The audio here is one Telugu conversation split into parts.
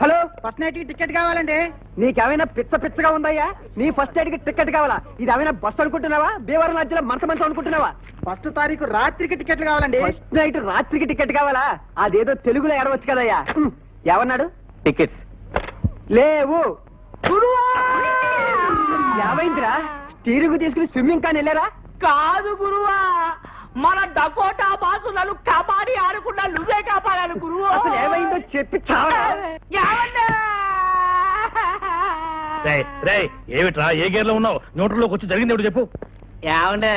హలో, ఫస్ట్ నైట్ కి టికెట్ కావాలండి. నీకేమైనా పిచ్చగా ఉందయ్యా? నీ ఫస్ట్ నైట్ కి టికెట్ కావాలా? ఇది ఏమైనా బస్సు అనుకుంటున్నావా? భీమవరం మధ్యలో మంచం అనుకుంటున్నావా? ఫస్ట్ తారీఖు రాత్రికి టికెట్లు కావాలండి. ఫస్ట్ నైట్ రాత్రికి టికెట్ కావాలా? అదేదో తెలుగులో ఎడవచ్చు కదయ్యా. ఏమన్నాడు? టికెట్స్ లేవు. ఏమైందిరా? తిరుగు తీసుకుని స్విమ్మింగ్ కానీ వెళ్ళారా? కాదు గురువా, మన డకోటా బాసులను కబాడీ ఆడకుండా నువ్వే కాపాడాను గురువు. అసలు ఏమైందో చెప్పి చావరా. ఏమిట్రా, ఏ గేర్ లో ఉన్నావు? న్యూట్రల్లోకి వచ్చి జరిగింది ఏమిటి చెప్పు. ఏమండే,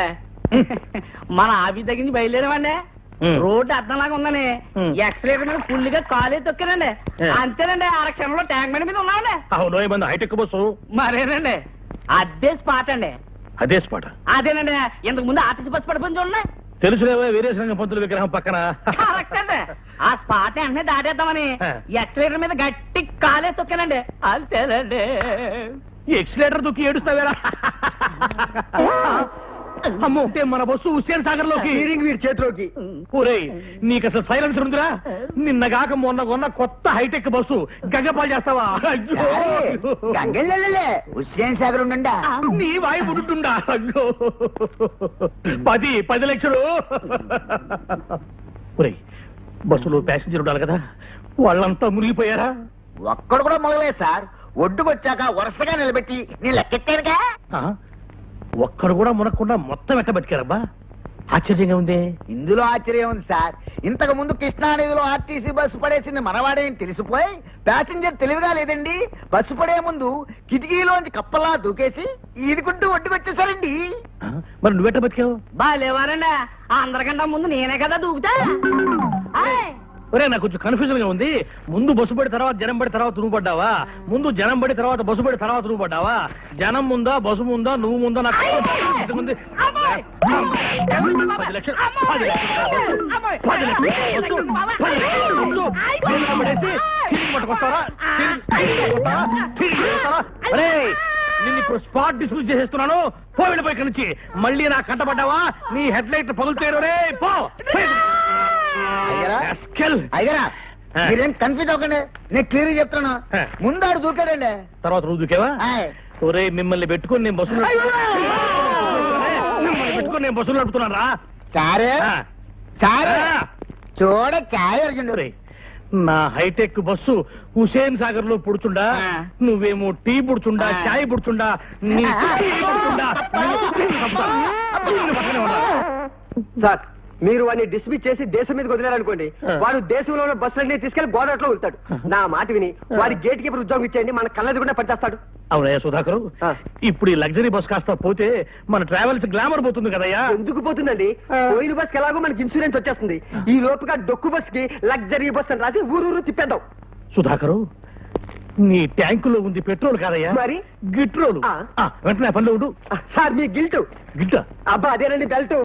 మన ఆఫీస్ దగ్గర నుంచి బయలుదేరామండి. రోడ్డు అర్థంలాగా ఉందని ఎక్సలేటర్ మీద ఫుల్ గా కాలే తొక్కానండి. అంతేనండి, ఆరక్షణంలో ట్యాంక్ బండి మీద ఉన్నామండి. అవును, ఏమంది హైటెక్ బస్సు? మరేనండి, అదే స్పాట్ అండి. అదే స్పాట్? అదేనండి, ఇంతకు ముందు ఆర్టీసీ బస్సు పడిపోయింది చూడండి. తెలుసులేవా, వీరేశలింగ పంతుల విగ్రహం పక్కన. కరెక్ట్ అండి, ఆ స్పాట్ వెంటనే దాటేద్దామని ఎక్సలేటర్ మీద గట్టి కాలే తొక్కానండి. అంతేనండి. ఎక్సిలేటర్ దొక్కి ఏడుస్తావేరా? అమ్మో, మన బస్సు హుస్సేన్ సాగర్ లోకి, వీరి చేతిలోకి. ఒరేయ్, నీకు అసలు సైలెన్సర్ ఉందిరా? నిన్నగాక మొన్న కొన్న కొత్త హైటెక్ బస్సు గంగపాలు చేస్తావా? గంగెళ్ళే హుస్సేన్ సాగర్ ఉండండా. నీ వాయి ఉంటుండా? అయ్యో, 10 లక్షలు. ఒరేయ్, బస్సులో ప్యాసింజర్ ఉండాలి కదా, వాళ్ళంతా మునిగిపోయారా? ఒక్కడు కూడా మొదలలేదు సార్. ఒడ్డుకొచ్చాక వరుసగా నిలబెట్టి నేను లెక్కెట్టానుగా. ఒక్కడు కూడా మునక్కుండా మొత్తం ఎట్ట బతికారబ్బా? ఆశ్చర్యంగా ఉంది. ఇందులో ఆశ్చర్యం ఉంది సార్. ఇంతకు ముందు కృష్ణానదిలో ఆర్టీసీ బస్సు పడేసింది మనవాడే అని తెలిసిపోయి ప్యాసింజర్ తెలివిగా లేదండి, బస్సు పడే ముందు కిటికీలోంచి కప్పలా దూకేసి ఈదుకుంటూ ఒడ్డుకొచ్చేసారండి. మరి నువ్వెట్ట బతికావు? బాలేవారండి, అందరికంటే ముందు నేనే కదా దూకుతా. ఒరే, నాకు కొంచెం కన్ఫ్యూజన్ గా ఉంది. ముందు బస్సు పడి తర్వాత జనం పడి తర్వాత నువ్వు పడ్డావా? ముందు జనం పడి తర్వాత బస్సు పడి తర్వాత నువ్వు పడ్డావా? జనం ముందా, బస్సు ముందా, నువ్వు ముందా? నాకు 10 లక్షలు నిన్ను ఇప్పుడు స్పాట్ డిస్మిస్ చేసేస్తున్నాను. వెళ్ళిపోయి ఇక్కడి నుంచి. మళ్ళీ నా కంటపడ్డావా నీ హెడ్ లైట్ పగులుతారు. రే పో. అయ్యరా, మీరేం కన్ఫ్యూజ్ అవ్వకండి, నేను క్లియర్ చెప్తాను. ముందాడు దూకాడండి, తర్వాత నువ్వు దూకేవా? ఒరే, మిమ్మల్ని పెట్టుకుని నేను బస్సులు నడుపుతున్నాను రా. సారే సారే చూడ చాయ్ అడిగిండు. నా హైటెక్ బస్సు హుసేన్ సాగర్ లో పుడుచుండా, నువ్వేమో టీ పుడుచుండా, చాయ్ పుడుచుండా. సార్, మీరు వాడిని డిస్మిస్ చేసి దేశం మీద వదిలేరనుకోండి, వాడు దేశంలో ఉన్న బస్సులన్నీ తీసుకెళ్లి గోదావరిలో వెళ్తాడు. నా మాట విని వాడి గేట్ కీపర్ ఉద్యోగం ఇచ్చేయండి, మన కళ్ళది కూడా పట్టేస్తాడు. అవునయ్యా సుధాకర్, ఇప్పుడు ఈ లగ్జరీ బస్ కాస్త పోతే మన ట్రావెల్స్ గ్లామర్ పోతుంది కదయ్యా. ఎందుకు పోతుందండి? పోయిన బస్ కి ఎలాగో మనకి ఇన్సూరెన్స్ వచ్చేస్తుంది. ఈ లోపుగా డొక్కు బస్ కి లగ్జరీ బస్ అని రాసి ఊరూరు తిప్పేద్దాం. సుధాకరు, నీ ట్యాంకులో ఉంది పెట్రోల్ కాదయ్యా, మరి గిట్రోలు. వెంటనే పనిలో ఉండు. సార్, మీ గిల్ట్. గిల్ట్? అబ్బా, అదేనండి బెల్ట్.